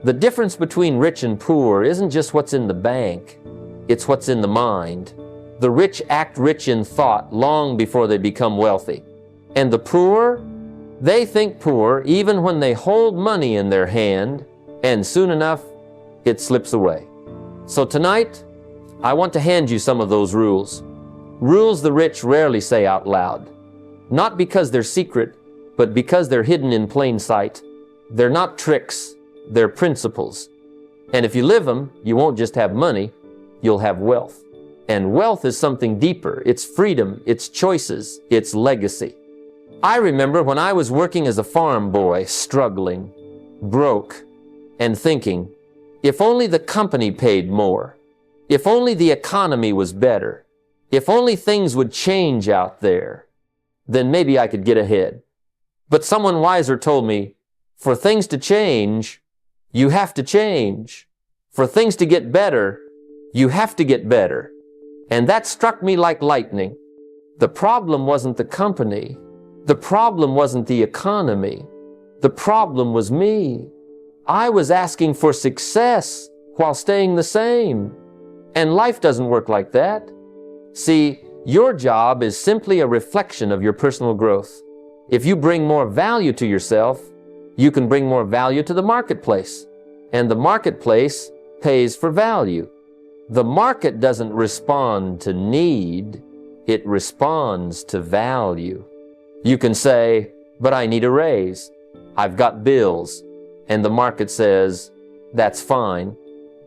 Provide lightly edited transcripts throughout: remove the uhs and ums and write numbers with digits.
The difference between rich and poor isn't just what's in the bank, it's what's in the mind. The rich act rich in thought long before they become wealthy. And the poor, they think poor even when they hold money in their hand, and soon enough, it slips away. So tonight, I want to hand you some of those rules. Rules the rich rarely say out loud. Not because they're secret, but because they're hidden in plain sight. They're not tricks, they're principles. And if you live them, you won't just have money, you'll have wealth. And wealth is something deeper. It's freedom, it's choices, it's legacy. I remember when I was working as a farm boy, struggling, broke, and thinking, if only the company paid more, if only the economy was better, if only things would change out there, then maybe I could get ahead. But someone wiser told me, for things to change, you have to change. For things to get better, you have to get better. And that struck me like lightning. The problem wasn't the company. The problem wasn't the economy. The problem was me. I was asking for success while staying the same. And life doesn't work like that. See, your job is simply a reflection of your personal growth. If you bring more value to yourself, you can bring more value to the marketplace. And the marketplace pays for value. The market doesn't respond to need, it responds to value. You can say, but I need a raise. I've got bills. And the market says, that's fine.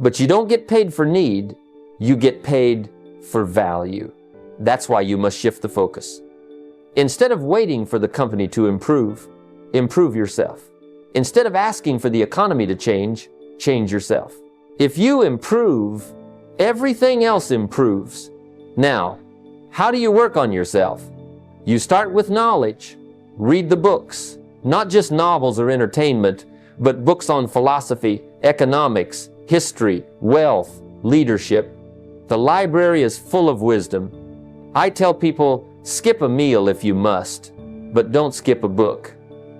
But you don't get paid for need, you get paid for value. That's why you must shift the focus. Instead of waiting for the company to improve, improve yourself. Instead of asking for the economy to change, change yourself. If you improve, everything else improves. Now, how do you work on yourself? You start with knowledge. Read the books, not just novels or entertainment, but books on philosophy, economics, history, wealth, leadership. The library is full of wisdom. I tell people, skip a meal if you must, but don't skip a book.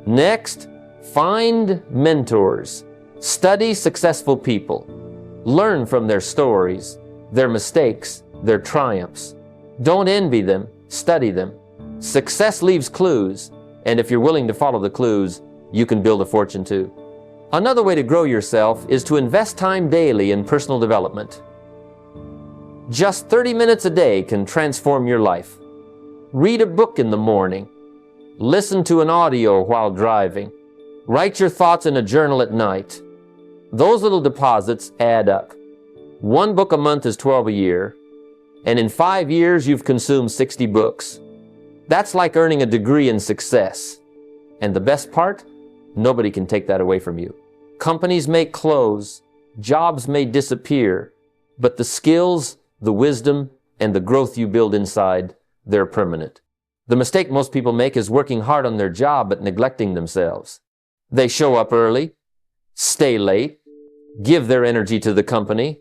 Next, find mentors. Study successful people. Learn from their stories, their mistakes, their triumphs. Don't envy them, study them. Success leaves clues, and if you're willing to follow the clues, you can build a fortune too. Another way to grow yourself is to invest time daily in personal development. Just 30 minutes a day can transform your life. Read a book in the morning. Listen to an audio while driving. Write your thoughts in a journal at night. Those little deposits add up. One book a month is 12 a year, and in 5 years you've consumed 60 books. That's like earning a degree in success. And the best part? Nobody can take that away from you. Companies may close, jobs may disappear, but the skills, the wisdom, and the growth you build inside, they're permanent. The mistake most people make is working hard on their job but neglecting themselves. They show up early, stay late, give their energy to the company,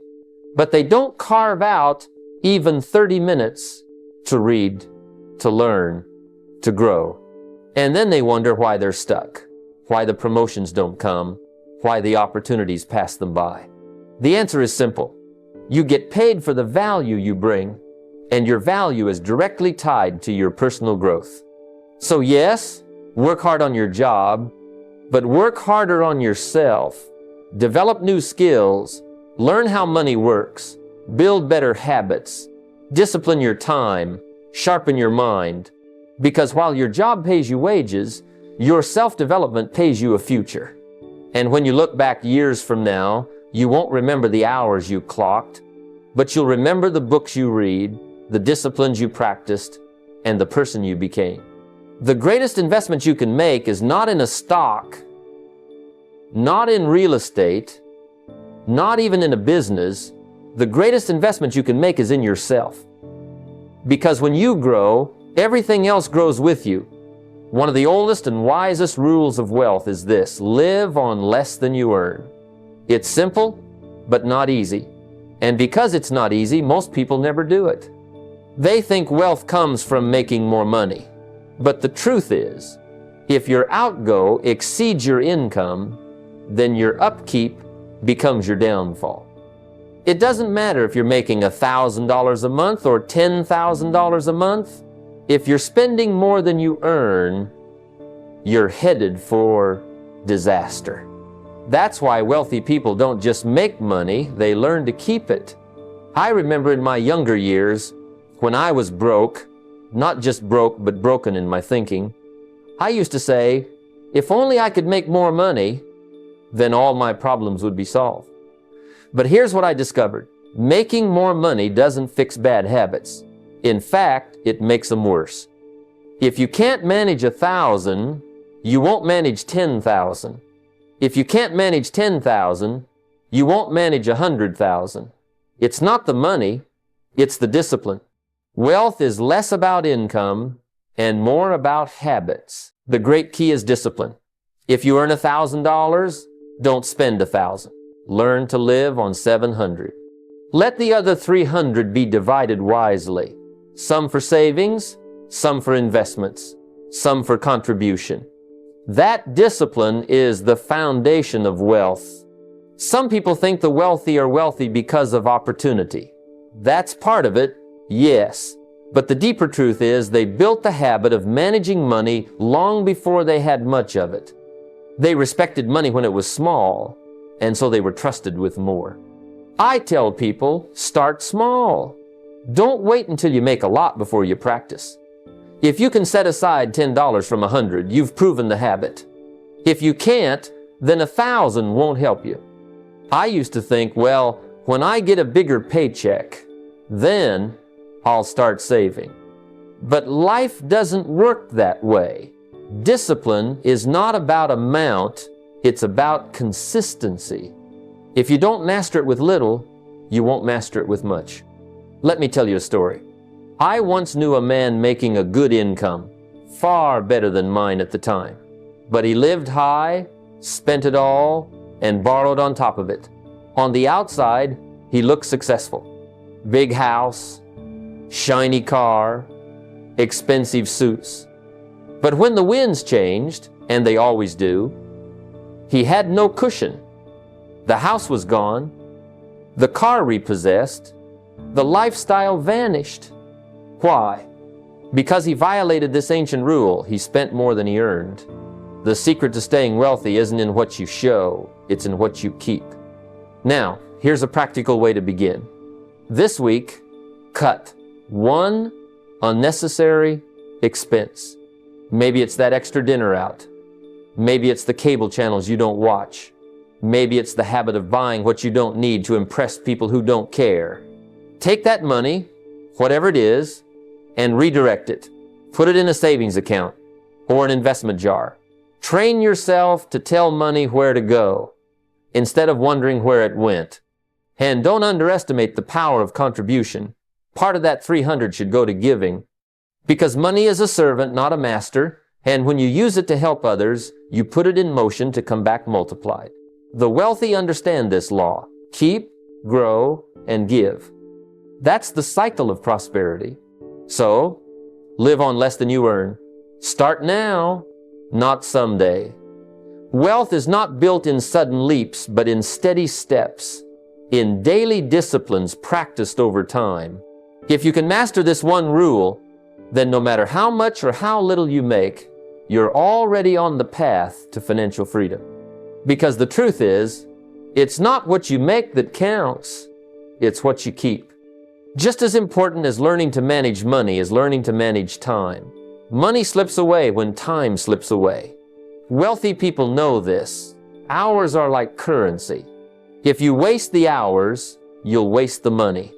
but they don't carve out even 30 minutes to read, to learn, to grow. And then they wonder why they're stuck, why the promotions don't come, why the opportunities pass them by. The answer is simple. You get paid for the value you bring, and your value is directly tied to your personal growth. So yes, work hard on your job, but work harder on yourself. Develop new skills, learn how money works, build better habits, discipline your time, sharpen your mind. Because while your job pays you wages, your self-development pays you a future. And when you look back years from now, you won't remember the hours you clocked, but you'll remember the books you read, the disciplines you practiced, and the person you became. The greatest investment you can make is not in a stock, not in real estate, not even in a business. The greatest investment you can make is in yourself. Because when you grow, everything else grows with you. One of the oldest and wisest rules of wealth is this: live on less than you earn. It's simple, but not easy. And because it's not easy, most people never do it. They think wealth comes from making more money. But the truth is, if your outgo exceeds your income, then your upkeep becomes your downfall. It doesn't matter if you're making $1,000 a month or $10,000 a month. If you're spending more than you earn, you're headed for disaster. That's why wealthy people don't just make money, they learn to keep it. I remember in my younger years, when I was broke, not just broke, but broken in my thinking, I used to say, if only I could make more money, then all my problems would be solved. But here's what I discovered. Making more money doesn't fix bad habits. In fact, it makes them worse. If you can't manage 1,000, you won't manage 10,000. If you can't manage 10,000, you won't manage 100,000. It's not the money, it's the discipline. Wealth is less about income and more about habits. The great key is discipline. If you earn $1,000, don't spend 1,000. Learn to live on 700. Let the other 300 be divided wisely. Some for savings, some for investments, some for contribution. That discipline is the foundation of wealth. Some people think the wealthy are wealthy because of opportunity. That's part of it, yes. But the deeper truth is they built the habit of managing money long before they had much of it. They respected money when it was small, and so they were trusted with more. I tell people, start small. Don't wait until you make a lot before you practice. If you can set aside $10 from 100, you've proven the habit. If you can't, then 1,000 won't help you. I used to think, well, when I get a bigger paycheck, then I'll start saving. But life doesn't work that way. Discipline is not about amount, it's about consistency. If you don't master it with little, you won't master it with much. Let me tell you a story. I once knew a man making a good income, far better than mine at the time. But he lived high, spent it all, and borrowed on top of it. On the outside, he looked successful. Big house, shiny car, expensive suits. But when the winds changed, and they always do, he had no cushion. The house was gone, the car repossessed, the lifestyle vanished. Why? Because he violated this ancient rule. He spent more than he earned. The secret to staying wealthy isn't in what you show, it's in what you keep. Now, here's a practical way to begin. This week, cut one unnecessary expense. Maybe it's that extra dinner out. Maybe it's the cable channels you don't watch. Maybe it's the habit of buying what you don't need to impress people who don't care. Take that money, whatever it is, and redirect it. Put it in a savings account or an investment jar. Train yourself to tell money where to go instead of wondering where it went. And don't underestimate the power of contribution. Part of that 300 should go to giving, because money is a servant, not a master, and when you use it to help others, you put it in motion to come back multiplied. The wealthy understand this law. Keep, grow, and give. That's the cycle of prosperity. So, live on less than you earn. Start now, not someday. Wealth is not built in sudden leaps, but in steady steps, in daily disciplines practiced over time. If you can master this one rule, then no matter how much or how little you make, you're already on the path to financial freedom. Because the truth is, it's not what you make that counts, it's what you keep. Just as important as learning to manage money is learning to manage time. Money slips away when time slips away. Wealthy people know this. Hours are like currency. If you waste the hours, you'll waste the money.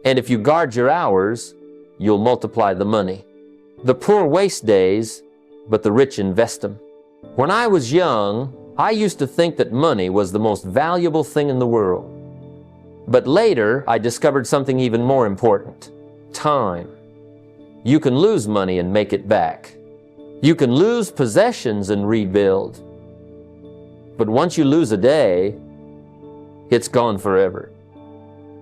And if you guard your hours, you'll multiply the money. The poor waste days, but the rich invest them. When I was young, I used to think that money was the most valuable thing in the world. But later, I discovered something even more important: time. You can lose money and make it back. You can lose possessions and rebuild. But once you lose a day, it's gone forever.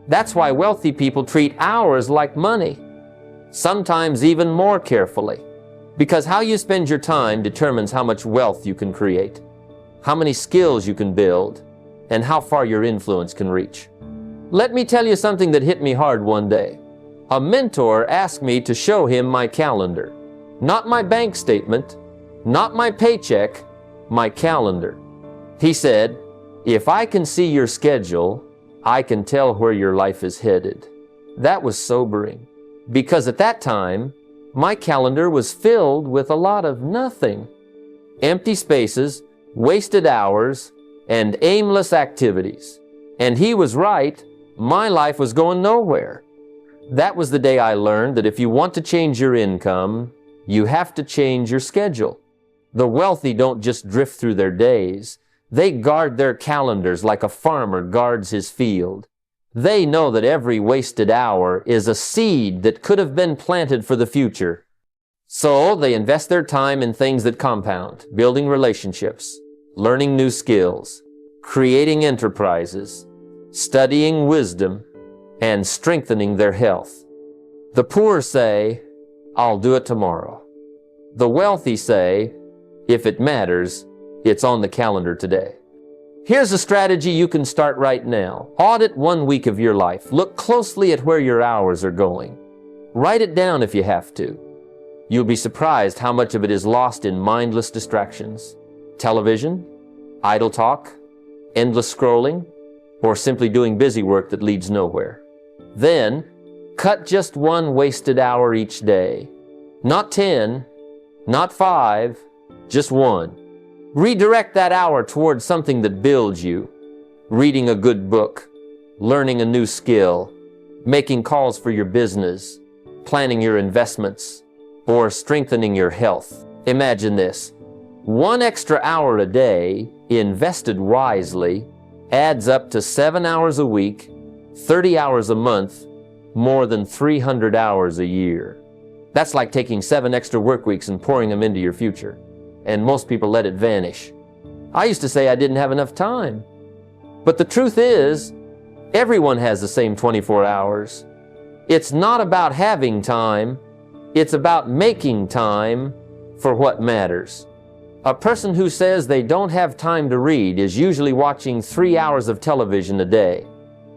That's why wealthy people treat hours like money, sometimes even more carefully. Because how you spend your time determines how much wealth you can create, how many skills you can build, and how far your influence can reach. Let me tell you something that hit me hard one day. A mentor asked me to show him my calendar. Not my bank statement, not my paycheck, my calendar. He said, "If I can see your schedule, I can tell where your life is headed." That was sobering, because at that time, my calendar was filled with a lot of nothing. Empty spaces, wasted hours, and aimless activities. And he was right, my life was going nowhere. That was the day I learned that if you want to change your income, you have to change your schedule. The wealthy don't just drift through their days. They guard their calendars like a farmer guards his field. They know that every wasted hour is a seed that could have been planted for the future. So they invest their time in things that compound, building relationships, learning new skills, creating enterprises, studying wisdom, and strengthening their health. The poor say, "I'll do it tomorrow." The wealthy say, "If it matters, it's on the calendar today." Here's a strategy you can start right now. Audit 1 week of your life. Look closely at where your hours are going. Write it down if you have to. You'll be surprised how much of it is lost in mindless distractions. Television, idle talk, endless scrolling, or simply doing busy work that leads nowhere. Then, cut just 1 wasted hour each day. Not 10, not 5, just 1. Redirect that hour towards something that builds you. Reading a good book, learning a new skill, making calls for your business, planning your investments, or strengthening your health. Imagine this. 1 extra hour a day, invested wisely, adds up to 7 hours a week, 30 hours a month, more than 300 hours a year. That's like taking 7 extra work weeks and pouring them into your future. And most people let it vanish. I used to say I didn't have enough time. But the truth is, everyone has the same 24 hours. It's not about having time, it's about making time for what matters. A person who says they don't have time to read is usually watching 3 hours of television a day.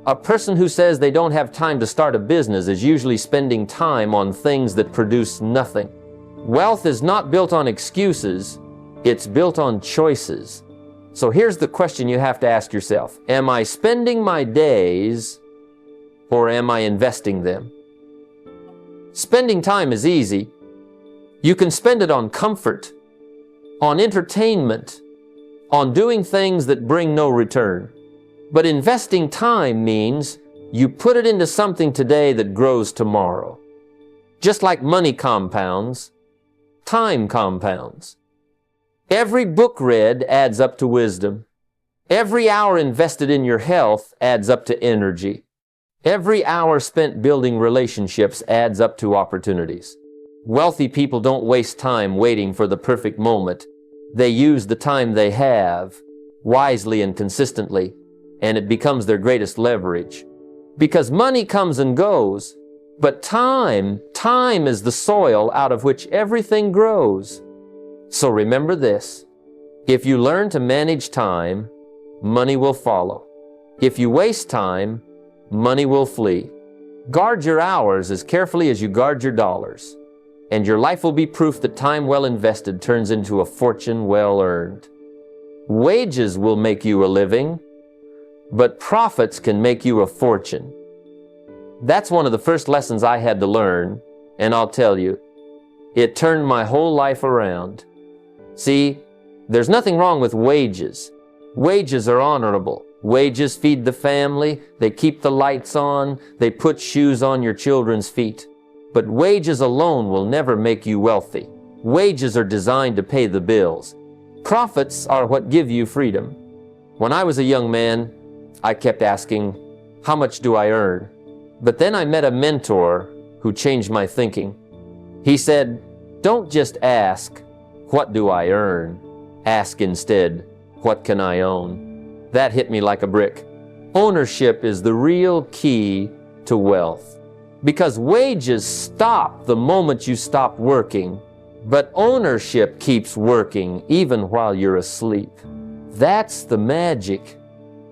A person who says they don't have time to start a business is usually spending time on things that produce nothing. Wealth is not built on excuses, it's built on choices. So here's the question you have to ask yourself. Am I spending my days or am I investing them? Spending time is easy. You can spend it on comfort, on entertainment, on doing things that bring no return. But investing time means you put it into something today that grows tomorrow. Just like money compounds, time compounds. Every book read adds up to wisdom. Every hour invested in your health adds up to energy. Every hour spent building relationships adds up to opportunities. Wealthy people don't waste time waiting for the perfect moment. They use the time they have wisely and consistently, and it becomes their greatest leverage. Because money comes and goes, but time is the soil out of which everything grows. So remember this, if you learn to manage time, money will follow. If you waste time, money will flee. Guard your hours as carefully as you guard your dollars, and your life will be proof that time well invested turns into a fortune well earned. Wages will make you a living, but profits can make you a fortune. That's one of the first lessons I had to learn, and I'll tell you, it turned my whole life around. See, there's nothing wrong with wages. Wages are honorable. Wages feed the family, they keep the lights on, they put shoes on your children's feet. But wages alone will never make you wealthy. Wages are designed to pay the bills. Profits are what give you freedom. When I was a young man, I kept asking, how much do I earn? But then I met a mentor who changed my thinking. He said, don't just ask, what do I earn? Ask instead, what can I own? That hit me like a brick. Ownership is the real key to wealth. Because wages stop the moment you stop working, but ownership keeps working even while you're asleep. That's the magic.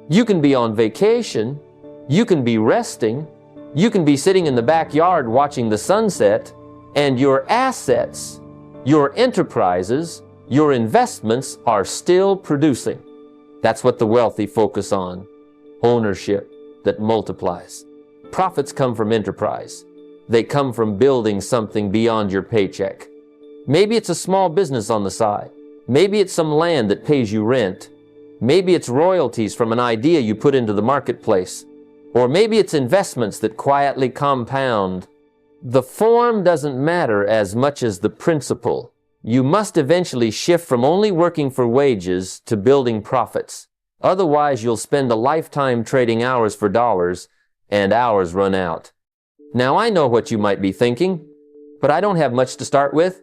You can be on vacation. You can be resting. You can be sitting in the backyard watching the sunset, and your assets, your enterprises, your investments are still producing. That's what the wealthy focus on. Ownership that multiplies. Profits come from enterprise. They come from building something beyond your paycheck. Maybe it's a small business on the side. Maybe it's some land that pays you rent. Maybe it's royalties from an idea you put into the marketplace. Or maybe it's investments that quietly compound. The form doesn't matter as much as the principle. You must eventually shift from only working for wages to building profits. Otherwise, you'll spend a lifetime trading hours for dollars, and hours run out. Now, I know what you might be thinking, but I don't have much to start with.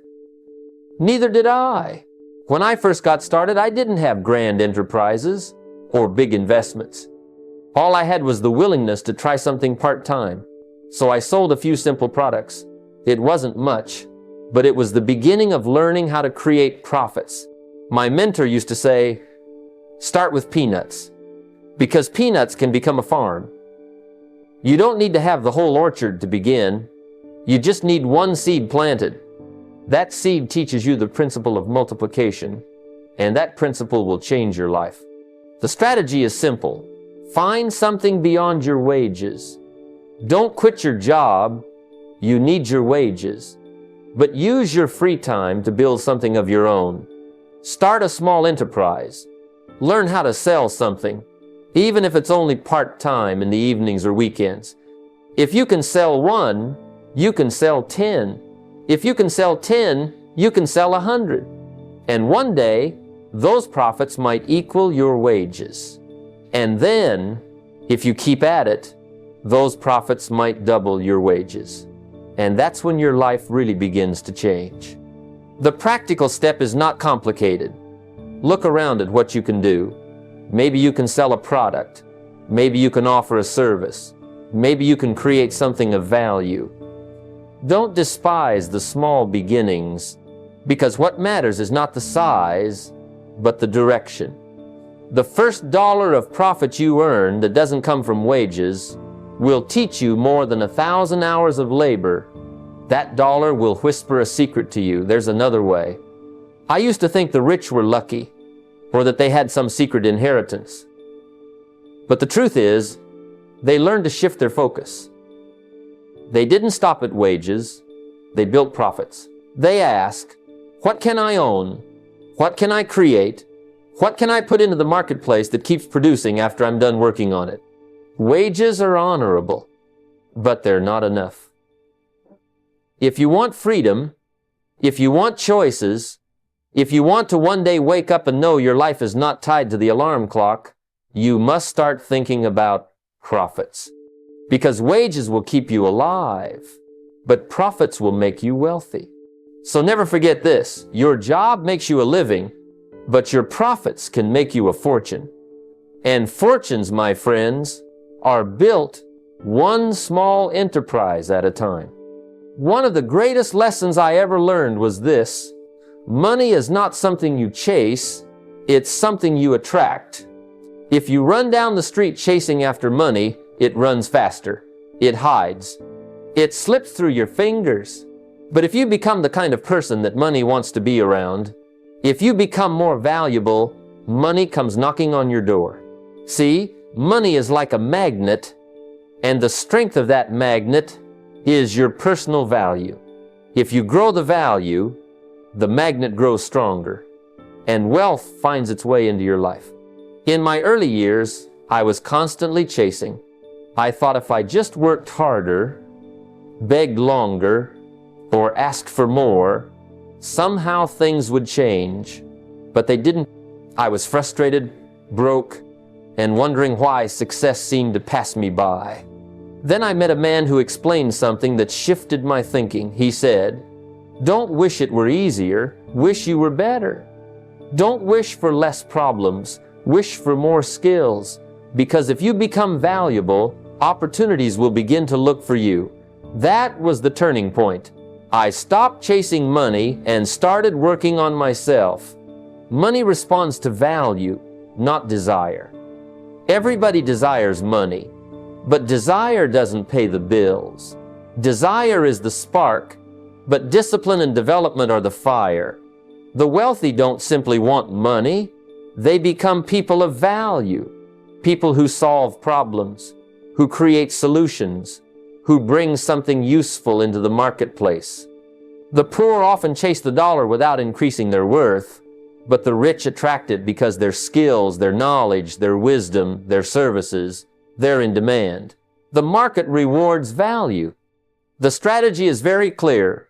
Neither did I. When I first got started, I didn't have grand enterprises or big investments. All I had was the willingness to try something part-time. So I sold a few simple products. It wasn't much, but it was the beginning of learning how to create profits. My mentor used to say, start with peanuts, because peanuts can become a farm. You don't need to have the whole orchard to begin. You just need one seed planted. That seed teaches you the principle of multiplication, and that principle will change your life. The strategy is simple. Find something beyond your wages. Don't quit your job. You need your wages. But use your free time to build something of your own. Start a small enterprise. Learn how to sell something, even if it's only part-time in the evenings or weekends. If you can sell one, you can sell 10. If you can sell 10, you can sell 100. And one day, those profits might equal your wages. And then, if you keep at it, those profits might double your wages. And that's when your life really begins to change. The practical step is not complicated. Look around at what you can do. Maybe you can sell a product. Maybe you can offer a service. Maybe you can create something of value. Don't despise the small beginnings, because what matters is not the size, but the direction. The first dollar of profit you earn that doesn't come from wages will teach you more than 1,000 hours of labor. That dollar will whisper a secret to you. There's another way. I used to think the rich were lucky, or that they had some secret inheritance. But the truth is, they learned to shift their focus. They didn't stop at wages. They built profits. They asked, what can I own? What can I create? What can I put into the marketplace that keeps producing after I'm done working on it? Wages are honorable, but they're not enough. If you want freedom, if you want choices, if you want to one day wake up and know your life is not tied to the alarm clock, you must start thinking about profits. Because wages will keep you alive, but profits will make you wealthy. So never forget this. Your job makes you a living, but your profits can make you a fortune. And fortunes, my friends, are built one small enterprise at a time. One of the greatest lessons I ever learned was this. Money is not something you chase, it's something you attract. If you run down the street chasing after money, it runs faster. It hides. It slips through your fingers. But if you become the kind of person that money wants to be around, if you become more valuable, money comes knocking on your door. See, money is like a magnet, and the strength of that magnet is your personal value. If you grow the value, the magnet grows stronger, and wealth finds its way into your life. In my early years, I was constantly chasing. I thought if I just worked harder, begged longer, or asked for more, somehow things would change. But they didn't. I was frustrated, broke, and wondering why success seemed to pass me by. Then I met a man who explained something that shifted my thinking. He said, "Don't wish it were easier, wish you were better. Don't wish for less problems, wish for more skills. Because if you become valuable, opportunities will begin to look for you." That was the turning point. I stopped chasing money and started working on myself. Money responds to value, not desire. Everybody desires money, but desire doesn't pay the bills. Desire is the spark, but discipline and development are the fire. The wealthy don't simply want money. They become people of value, people who solve problems, who create solutions, who bring something useful into the marketplace. The poor often chase the dollar without increasing their worth, but the rich attract it because their skills, their knowledge, their wisdom, their services, they're in demand. The market rewards value. The strategy is very clear.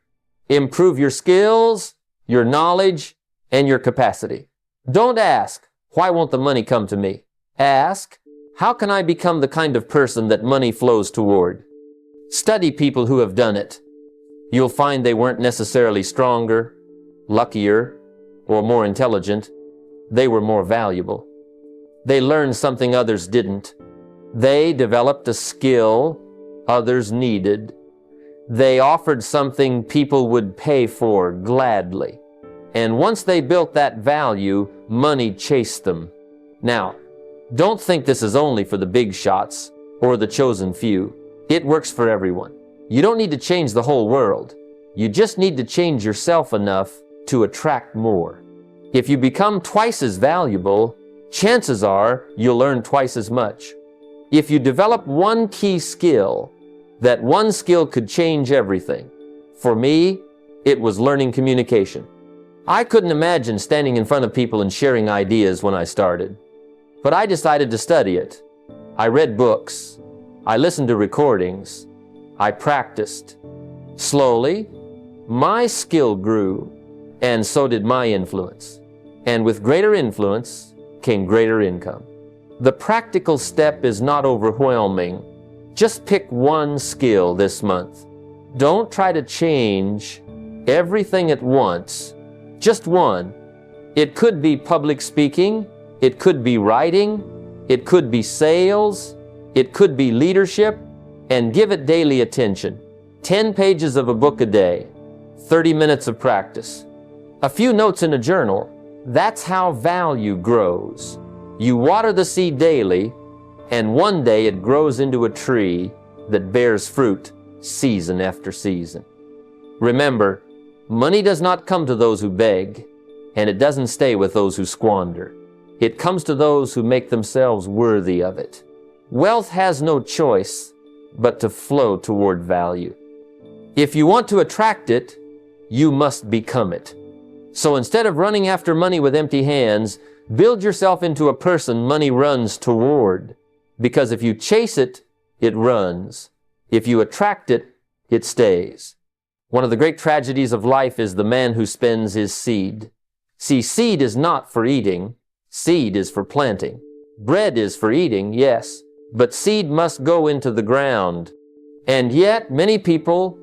Improve your skills, your knowledge, and your capacity. Don't ask, why won't the money come to me? Ask, how can I become the kind of person that money flows toward? Study people who have done it. You'll find they weren't necessarily stronger, luckier, or more intelligent. They were more valuable. They learned something others didn't. They developed a skill others needed. They offered something people would pay for gladly. And once they built that value, money chased them. Now, don't think this is only for the big shots or the chosen few. It works for everyone. You don't need to change the whole world. You just need to change yourself enough to attract more. If you become twice as valuable, chances are you'll earn twice as much. If you develop one key skill, that one skill could change everything. For me, it was learning communication. I couldn't imagine standing in front of people and sharing ideas when I started. But I decided to study it. I read books. I listened to recordings. I practiced. Slowly, my skill grew, and so did my influence. And with greater influence came greater income. The practical step is not overwhelming. Just pick one skill this month. Don't try to change everything at once. Just one. It could be public speaking. It could be writing. It could be sales. It could be leadership. And give it daily attention. 10 pages of a book a day. 30 minutes of practice. A few notes in a journal. That's how value grows. You water the seed daily, and one day it grows into a tree that bears fruit season after season. Remember, money does not come to those who beg, and it doesn't stay with those who squander. It comes to those who make themselves worthy of it. Wealth has no choice but to flow toward value. If you want to attract it, you must become it. So instead of running after money with empty hands, build yourself into a person money runs toward. Because if you chase it, it runs. If you attract it, it stays. One of the great tragedies of life is the man who spends his seed. See, seed is not for eating. Seed is for planting. Bread is for eating, yes, but seed must go into the ground. And yet, many people,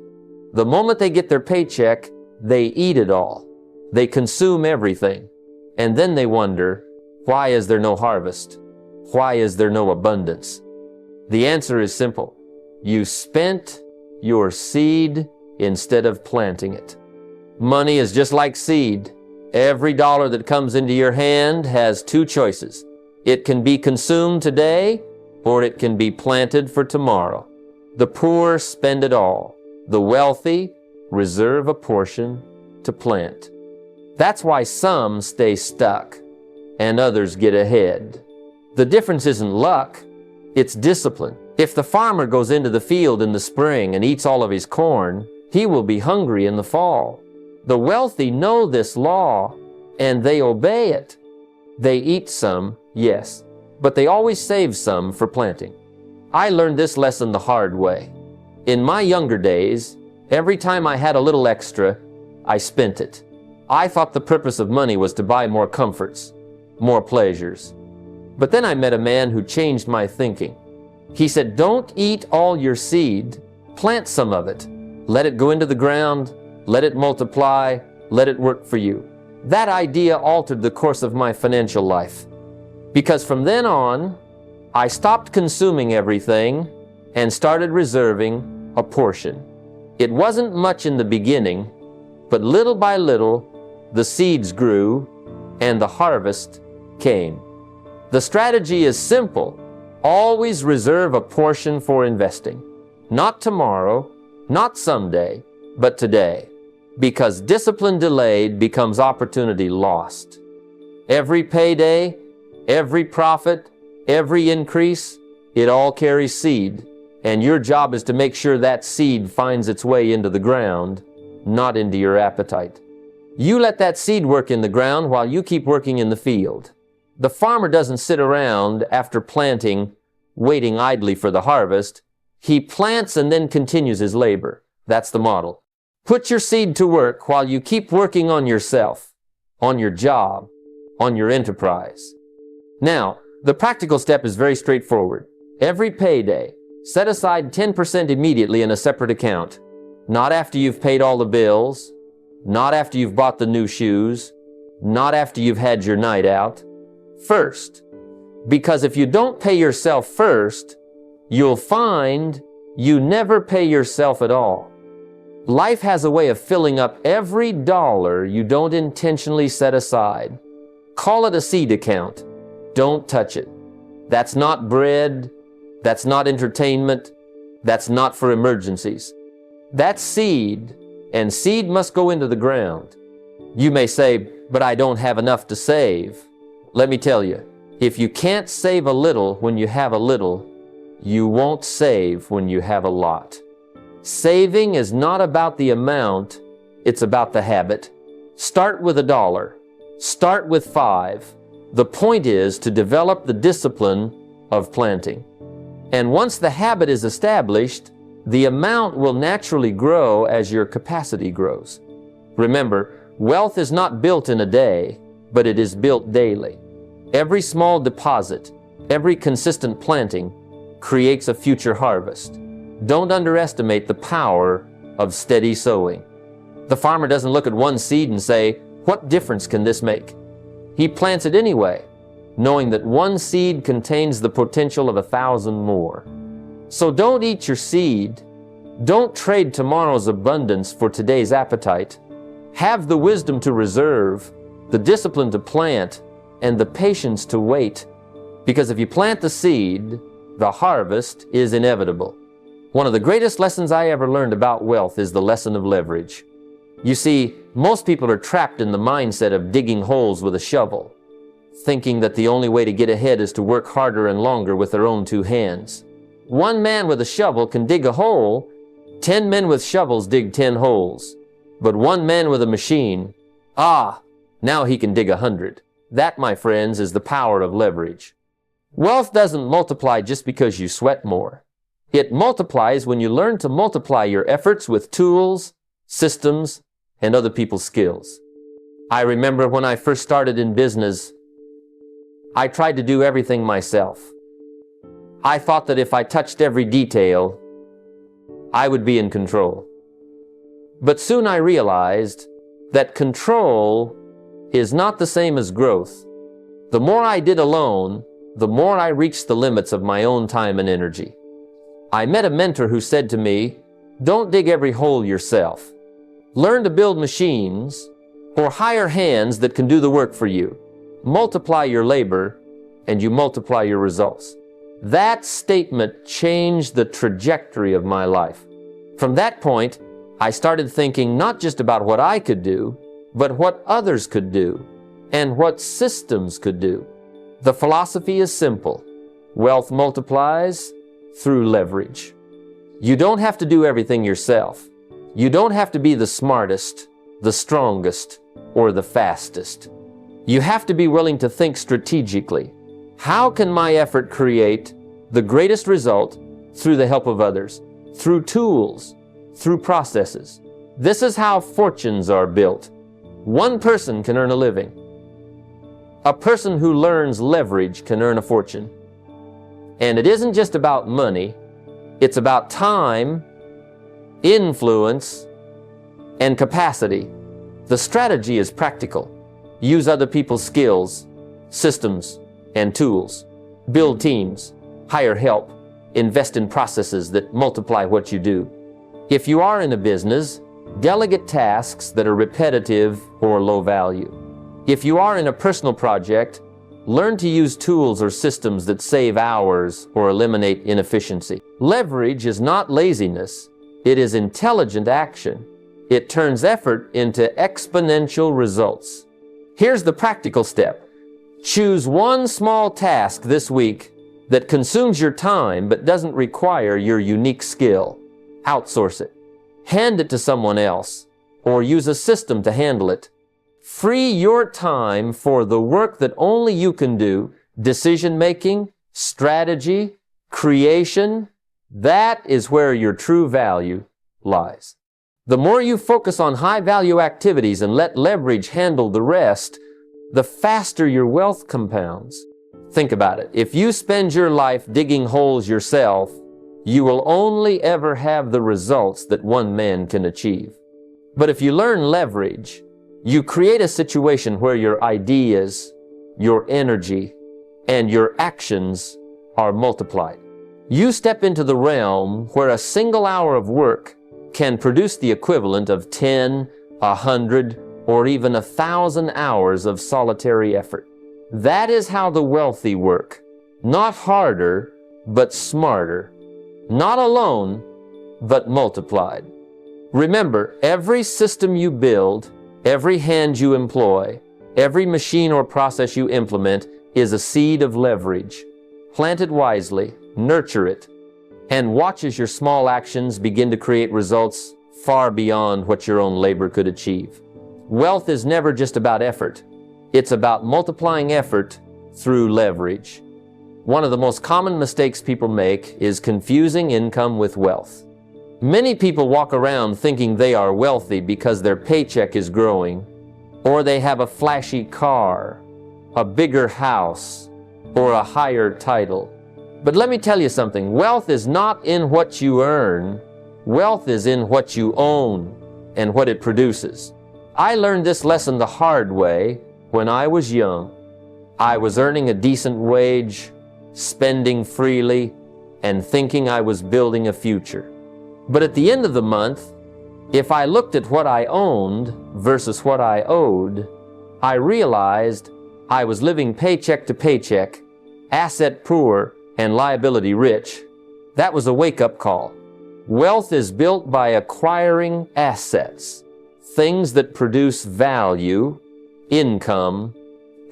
the moment they get their paycheck, they eat it all. They consume everything. And then they wonder, why is there no harvest? Why is there no abundance? The answer is simple. You spent your seed instead of planting it. Money is just like seed. Every dollar that comes into your hand has two choices. It can be consumed today, or it can be planted for tomorrow. The poor spend it all. The wealthy reserve a portion to plant. That's why some stay stuck and others get ahead. The difference isn't luck, it's discipline. If the farmer goes into the field in the spring and eats all of his corn, he will be hungry in the fall. The wealthy know this law and they obey it. They eat some, yes, but they always save some for planting. I learned this lesson the hard way. In my younger days, every time I had a little extra, I spent it. I thought the purpose of money was to buy more comforts, more pleasures. But then I met a man who changed my thinking. He said, don't eat all your seed, plant some of it. Let it go into the ground, let it multiply, let it work for you. That idea altered the course of my financial life. Because from then on, I stopped consuming everything and started reserving a portion. It wasn't much in the beginning, but little by little, the seeds grew and the harvest came. The strategy is simple. Always reserve a portion for investing. Not tomorrow, not someday, but today. Because discipline delayed becomes opportunity lost. Every payday, every profit, every increase, it all carries seed. And your job is to make sure that seed finds its way into the ground, not into your appetite. You let that seed work in the ground while you keep working in the field. The farmer doesn't sit around after planting, waiting idly for the harvest. He plants and then continues his labor. That's the model. Put your seed to work while you keep working on yourself, on your job, on your enterprise. Now, the practical step is very straightforward. Every payday, set aside 10% immediately in a separate account. Not after you've paid all the bills, not after you've bought the new shoes, not after you've had your night out. First. Because if you don't pay yourself first, you'll find you never pay yourself at all. Life has a way of filling up every dollar you don't intentionally set aside. Call it a seed account. Don't touch it. That's not bread. That's not entertainment. That's not for emergencies. That's seed, and seed must go into the ground. You may say, but I don't have enough to save. Let me tell you, if you can't save a little when you have a little, you won't save when you have a lot. Saving is not about the amount, it's about the habit. Start with $1. Start with 5. The point is to develop the discipline of planting. And once the habit is established, the amount will naturally grow as your capacity grows. Remember, wealth is not built in a day, but it is built daily. Every small deposit, every consistent planting creates a future harvest. Don't underestimate the power of steady sowing. The farmer doesn't look at one seed and say, what difference can this make? He plants it anyway, knowing that one seed contains the potential of 1,000 more. So don't eat your seed. Don't trade tomorrow's abundance for today's appetite. Have the wisdom to reserve, the discipline to plant, and the patience to wait. Because if you plant the seed, the harvest is inevitable. One of the greatest lessons I ever learned about wealth is the lesson of leverage. You see, most people are trapped in the mindset of digging holes with a shovel, thinking that the only way to get ahead is to work harder and longer with their own 2 hands. One man with a shovel can dig a hole, 10 men with shovels dig 10 holes. But one man with a machine, now he can dig 100. That, my friends, is the power of leverage. Wealth doesn't multiply just because you sweat more. It multiplies when you learn to multiply your efforts with tools, systems, and other people's skills. I remember when I first started in business, I tried to do everything myself. I thought that if I touched every detail, I would be in control. But soon I realized that control is not the same as growth. The more I did alone, the more I reached the limits of my own time and energy. I met a mentor who said to me, don't dig every hole yourself. Learn to build machines or hire hands that can do the work for you. Multiply your labor and you multiply your results. That statement changed the trajectory of my life. From that point, I started thinking not just about what I could do, but what others could do and what systems could do. The philosophy is simple. Wealth multiplies through leverage. You don't have to do everything yourself. You don't have to be the smartest, the strongest, or the fastest. You have to be willing to think strategically. How can my effort create the greatest result through the help of others, through tools, through processes? This is how fortunes are built. One person can earn a living. A person who learns leverage can earn a fortune. And it isn't just about money, it's about time, influence, and capacity. The strategy is practical. Use other people's skills, systems, and tools. Build teams, hire help, invest in processes that multiply what you do. If you are in a business, delegate tasks that are repetitive or low value. If you are in a personal project, Learn to use tools or systems that save hours or eliminate inefficiency. Leverage is not laziness. It is intelligent action. It turns effort into exponential results. Here's the practical step. Choose one small task this week that consumes your time but doesn't require your unique skill. Outsource it. Hand it to someone else, or use a system to handle it. Free your time for the work that only you can do, decision-making, strategy, creation. That is where your true value lies. The more you focus on high-value activities and let leverage handle the rest, the faster your wealth compounds. Think about it. If you spend your life digging holes yourself, you will only ever have the results that one man can achieve. But if you learn leverage, you create a situation where your ideas, your energy, and your actions are multiplied. You step into the realm where a single hour of work can produce the equivalent of 10, 100, or even 1,000 hours of solitary effort. That is how the wealthy work. Not harder, but smarter. Not alone, but multiplied. Remember, every system you build, every hand you employ, every machine or process you implement is a seed of leverage. Plant it wisely, nurture it, and watch as your small actions begin to create results far beyond what your own labor could achieve. Wealth is never just about effort. It's about multiplying effort through leverage. One of the most common mistakes people make is confusing income with wealth. Many people walk around thinking they are wealthy because their paycheck is growing, or they have a flashy car, a bigger house, or a higher title. But let me tell you something, wealth is not in what you earn. Wealth is in what you own and what it produces. I learned this lesson the hard way when I was young. I was earning a decent wage, spending freely, and thinking I was building a future. But at the end of the month, if I looked at what I owned versus what I owed, I realized I was living paycheck to paycheck, asset poor and liability rich. That was a wake-up call. Wealth is built by acquiring assets, things that produce value, income,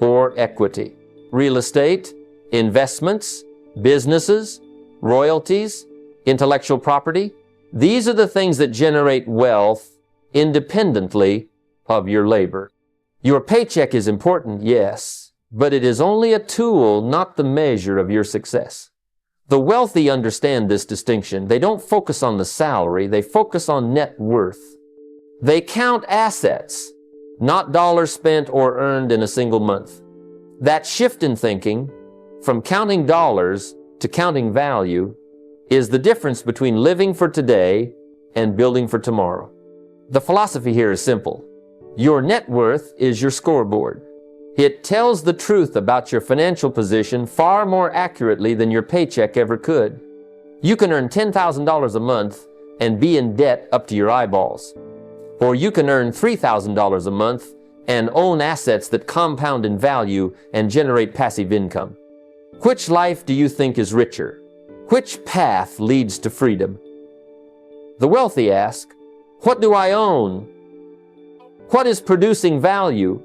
or equity. Real estate, investments, businesses, royalties, intellectual property. These are the things that generate wealth independently of your labor. Your paycheck is important, yes, but it is only a tool, not the measure of your success. The wealthy understand this distinction. They don't focus on the salary, they focus on net worth. They count assets, not dollars spent or earned in a single month. That shift in thinking, from counting dollars to counting value, is the difference between living for today and building for tomorrow. The philosophy here is simple. Your net worth is your scoreboard. It tells the truth about your financial position far more accurately than your paycheck ever could. You can earn $10,000 a month and be in debt up to your eyeballs. Or you can earn $3,000 a month and own assets that compound in value and generate passive income. Which life do you think is richer? Which path leads to freedom? The wealthy ask, what do I own? What is producing value?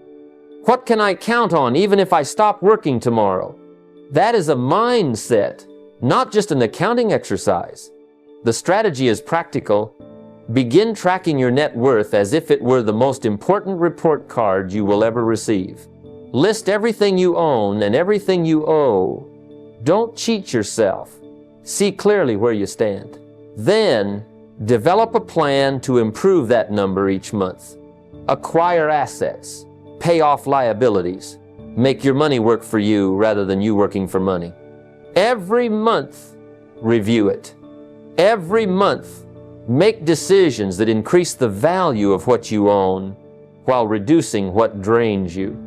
What can I count on even if I stop working tomorrow? That is a mindset, not just an accounting exercise. The strategy is practical. Begin tracking your net worth as if it were the most important report card you will ever receive. List everything you own and everything you owe. Don't cheat yourself. See clearly where you stand. Then, develop a plan to improve that number each month. Acquire assets. Pay off liabilities. Make your money work for you rather than you working for money. Every month, review it. Every month, make decisions that increase the value of what you own while reducing what drains you.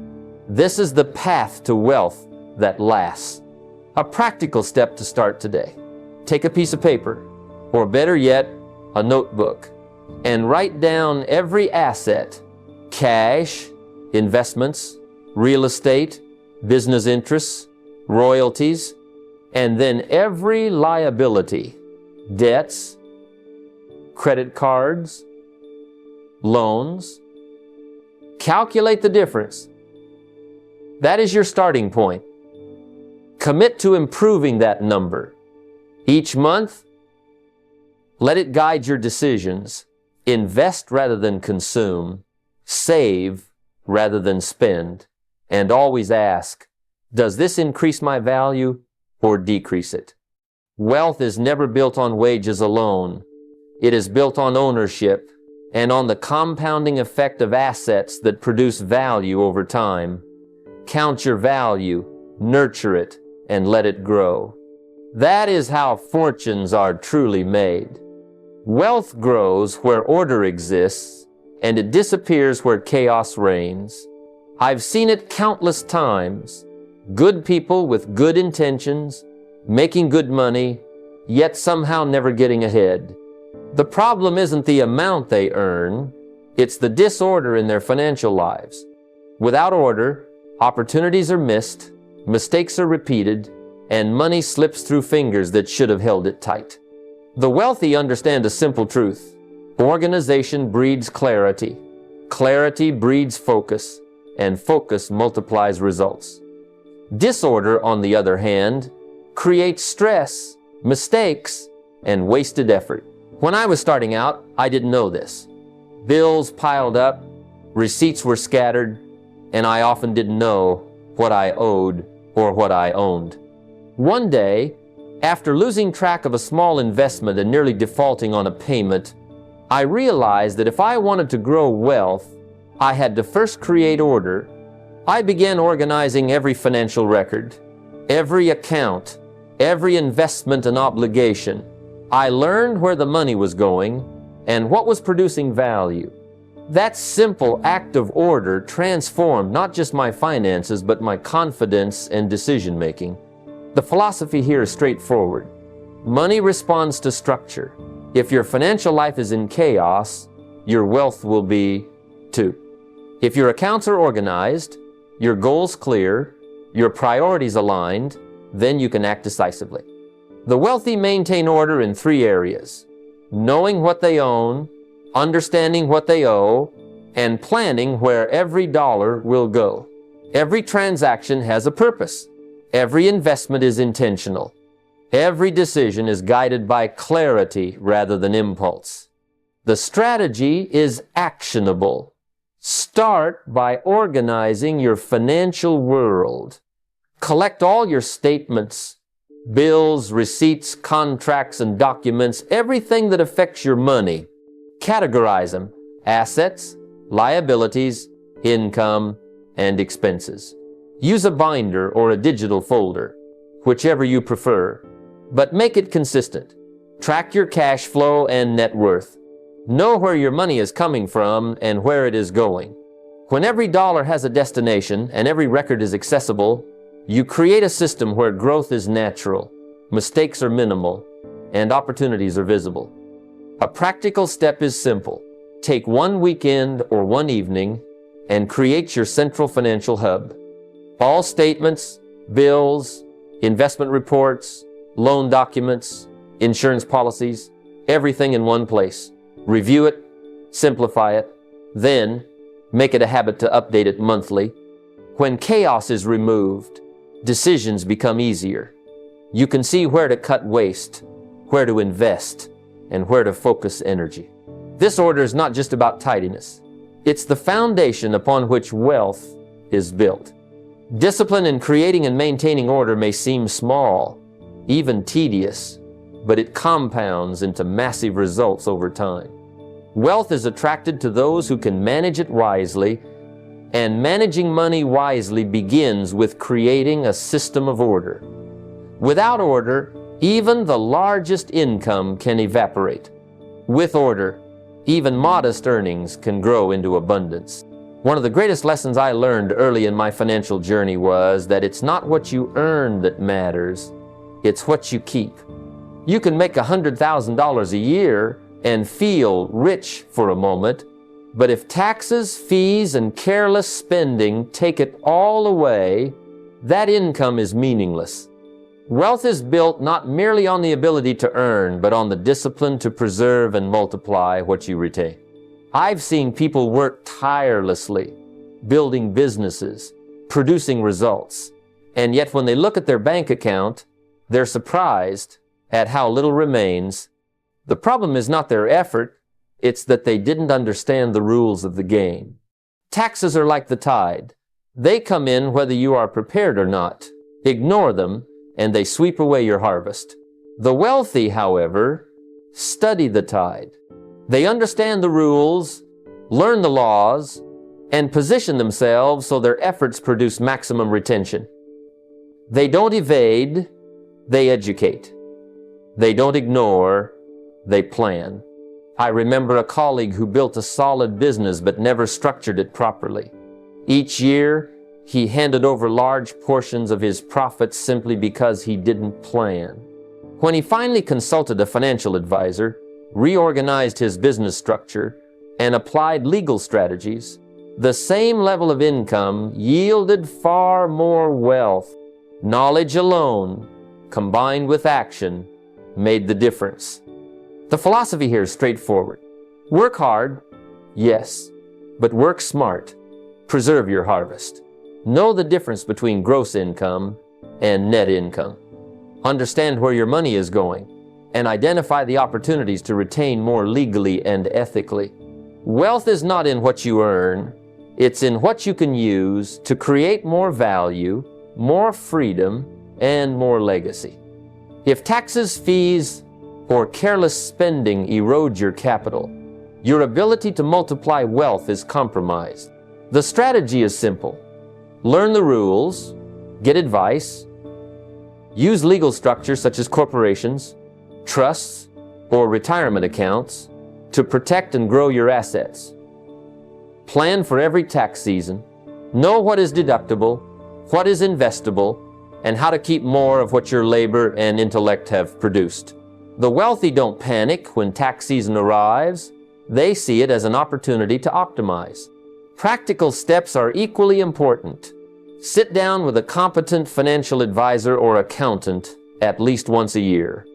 This is the path to wealth that lasts. A practical step to start today. Take a piece of paper, or better yet, a notebook, and write down every asset, cash, investments, real estate, business interests, royalties, and then every liability, debts, credit cards, loans. Calculate the difference. That is your starting point. Commit to improving that number. Each month, let it guide your decisions. Invest rather than consume. Save rather than spend. And always ask, does this increase my value or decrease it? Wealth is never built on wages alone. It is built on ownership and on the compounding effect of assets that produce value over time. Count your value, nurture it, and let it grow. That is how fortunes are truly made. Wealth grows where order exists, and it disappears where chaos reigns. I've seen it countless times. Good people with good intentions, making good money, yet somehow never getting ahead. The problem isn't the amount they earn, it's the disorder in their financial lives. Without order, opportunities are missed, mistakes are repeated, and money slips through fingers that should have held it tight. The wealthy understand a simple truth. Organization breeds clarity. Clarity breeds focus, and focus multiplies results. Disorder, on the other hand, creates stress, mistakes, and wasted effort. When I was starting out, I didn't know this. Bills piled up, receipts were scattered, and I often didn't know what I owed or what I owned. One day, after losing track of a small investment and nearly defaulting on a payment, I realized that if I wanted to grow wealth, I had to first create order. I began organizing every financial record, every account, every investment and obligation. I learned where the money was going and what was producing value. That simple act of order transformed not just my finances, but my confidence and decision-making. The philosophy here is straightforward. Money responds to structure. If your financial life is in chaos, your wealth will be too. If your accounts are organized, your goals clear, your priorities aligned, then you can act decisively. The wealthy maintain order in three areas: knowing what they own, understanding what they owe, and planning where every dollar will go. Every transaction has a purpose. Every investment is intentional. Every decision is guided by clarity rather than impulse. The strategy is actionable. Start by organizing your financial world. Collect all your statements, bills, receipts, contracts, and documents, everything that affects your money. Categorize them: assets, liabilities, income, and expenses. Use a binder or a digital folder, whichever you prefer, but make it consistent. Track your cash flow and net worth. Know where your money is coming from and where it is going. When every dollar has a destination and every record is accessible, you create a system where growth is natural, mistakes are minimal, and opportunities are visible. A practical step is simple. Take one weekend or one evening and create your central financial hub. All statements, bills, investment reports, loan documents, insurance policies, everything in one place. Review it, simplify it, then make it a habit to update it monthly. When chaos is removed, decisions become easier. You can see where to cut waste, where to invest, and where to focus energy. This order is not just about tidiness. It's the foundation upon which wealth is built. Discipline in creating and maintaining order may seem small, even tedious, but it compounds into massive results over time. Wealth is attracted to those who can manage it wisely, and managing money wisely begins with creating a system of order. Without order, even the largest income can evaporate. With order, even modest earnings can grow into abundance. One of the greatest lessons I learned early in my financial journey was that it's not what you earn that matters, it's what you keep. You can make $100,000 a year and feel rich for a moment, but if taxes, fees, and careless spending take it all away, that income is meaningless. Wealth is built not merely on the ability to earn, but on the discipline to preserve and multiply what you retain. I've seen people work tirelessly, building businesses, producing results, and yet when they look at their bank account, they're surprised at how little remains. The problem is not their effort, it's that they didn't understand the rules of the game. Taxes are like the tide. They come in whether you are prepared or not. Ignore them, and they sweep away your harvest. The wealthy, however, study the tide. They understand the rules, learn the laws, and position themselves so their efforts produce maximum retention. They don't evade, they educate. They don't ignore, they plan. I remember a colleague who built a solid business but never structured it properly. Each year, he handed over large portions of his profits simply because he didn't plan. When he finally consulted a financial advisor, reorganized his business structure, and applied legal strategies, the same level of income yielded far more wealth. Knowledge alone, combined with action, made the difference. The philosophy here is straightforward. Work hard, yes, but work smart. Preserve your harvest. Know the difference between gross income and net income. Understand where your money is going and identify the opportunities to retain more legally and ethically. Wealth is not in what you earn, it's in what you can use to create more value, more freedom, and more legacy. If taxes, fees, or careless spending erode your capital, your ability to multiply wealth is compromised. The strategy is simple. Learn the rules, get advice, use legal structures such as corporations, trusts, or retirement accounts to protect and grow your assets. Plan for every tax season, know what is deductible, what is investable, and how to keep more of what your labor and intellect have produced. The wealthy don't panic when tax season arrives. They see it as an opportunity to optimize. Practical steps are equally important. Sit down with a competent financial advisor or accountant at least once a year.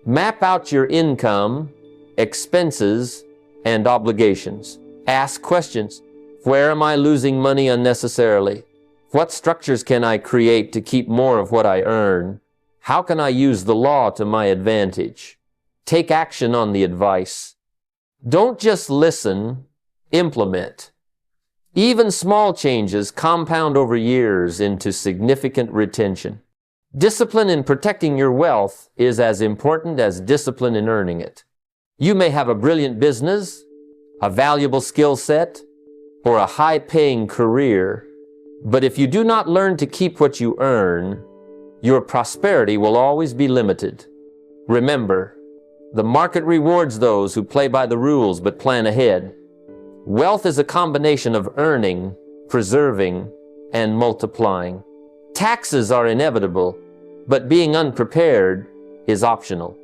Map out your income, expenses, and obligations. Ask questions. Where am I losing money unnecessarily? What structures can I create to keep more of what I earn? How can I use the law to my advantage? Take action on the advice. Don't just listen, implement. Even small changes compound over years into significant retention. Discipline in protecting your wealth is as important as discipline in earning it. You may have a brilliant business, a valuable skill set, or a high-paying career, but if you do not learn to keep what you earn, your prosperity will always be limited. Remember, the market rewards those who play by the rules but plan ahead. Wealth is a combination of earning, preserving, and multiplying. Taxes are inevitable, but being unprepared is optional.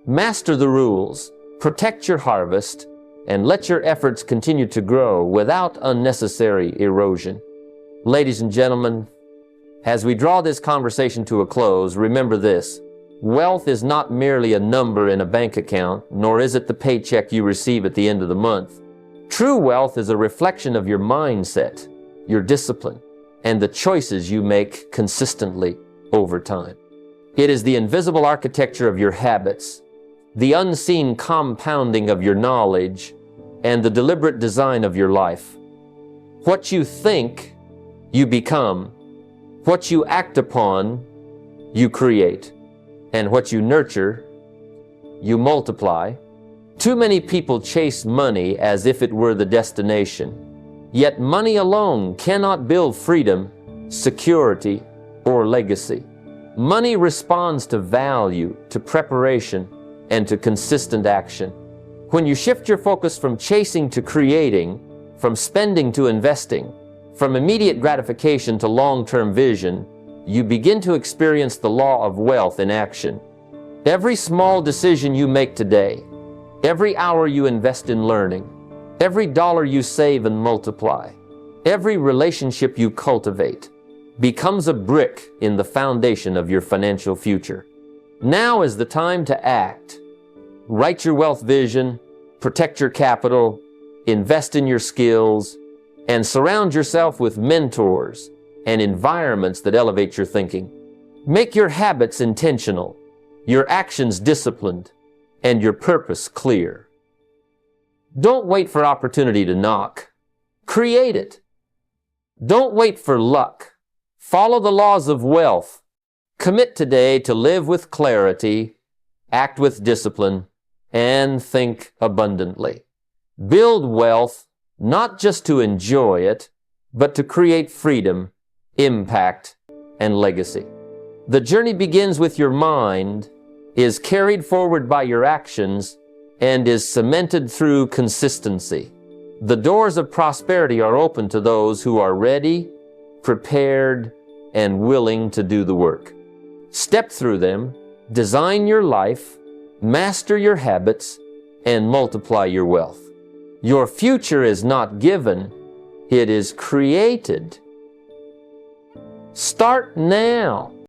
Master the rules, protect your harvest, and let your efforts continue to grow without unnecessary erosion. Ladies and gentlemen, as we draw this conversation to a close, remember this. Wealth is not merely a number in a bank account, nor is it the paycheck you receive at the end of the month. True wealth is a reflection of your mindset, your discipline, and the choices you make consistently over time. It is the invisible architecture of your habits, the unseen compounding of your knowledge, and the deliberate design of your life. What you think, you become. What you act upon, you create. And what you nurture, you multiply. Too many people chase money as if it were the destination. Yet money alone cannot build freedom, security, or legacy. Money responds to value, to preparation, and to consistent action. When you shift your focus from chasing to creating, from spending to investing, from immediate gratification to long-term vision, you begin to experience the law of wealth in action. Every small decision you make today, every hour you invest in learning, every dollar you save and multiply, every relationship you cultivate, becomes a brick in the foundation of your financial future. Now is the time to act. Write your wealth vision, protect your capital, invest in your skills, and surround yourself with mentors and environments that elevate your thinking. Make your habits intentional, your actions disciplined, and your purpose clear. Don't wait for opportunity to knock. Create it. Don't wait for luck. Follow the laws of wealth. Commit today to live with clarity, act with discipline, and think abundantly. Build wealth not just to enjoy it, but to create freedom, impact, and legacy. The journey begins with your mind, is carried forward by your actions, and is cemented through consistency. The doors of prosperity are open to those who are ready, prepared, and willing to do the work. Step through them, design your life, master your habits, and multiply your wealth. Your future is not given, it is created. Start now.